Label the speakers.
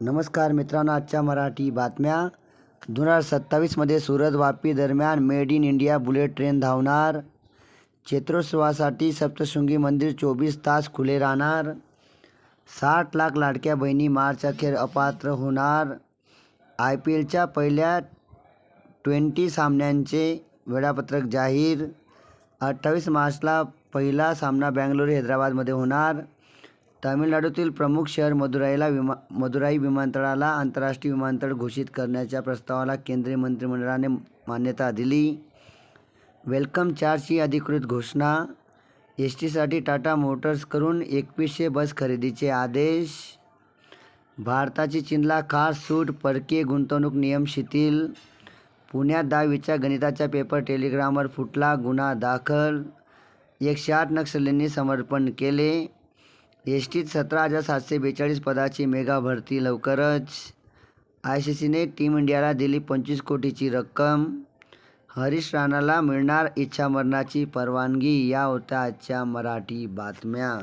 Speaker 1: नमस्कार मित्रांनो, आजच्या मराठी बातम्या. 2027मध्ये सुरत वापी दरम्यान made in India bullet train धावणार. चैत्रोत्सवासाठी सप्तशृंगी मंदिर 24 तास खुले राहणार. 60 लाख लाडक्या बहिणी मार्च अखेर अपात्र होणार. IPLच्या पहिल्या 20 सामन्यांचे वेळापत्रक जाहीर. 28 मार्चला पहिला सामना बेंगळुरू हैदराबादमध्ये होणार. तामिळनाडूतील प्रमुख शहर मदुराई विमानतळाला आंतरराष्ट्रीय विमानतळ घोषित करण्याच्या प्रस्तावाला केंद्रीय मंत्रिमंडळाने मान्यता दिली. वेलकम चार्जची अधिकृत घोषणा. STसाठी टाटा मोटर्सकडून 2100 बस खरेदीचे आदेश. भारताची चीनला खास सूट, परकीय गुंतवणूक नियम शिथिल. पुण्यात 10वीच्या गणिताचा पेपर टेलिग्रामवर फुटला, गुन्हा दाखल. 108 नक्षलींनी समर्पण केले. STत 17,742 पदाची मेगा भरती लवकरच. ICCने टीम इंडियाला दिली 25 कोटीची रक्कम. हरीश राणाला मिळणार इच्छामरणाची परवानगी. या होत्या आजच्या मराठी बातम्या.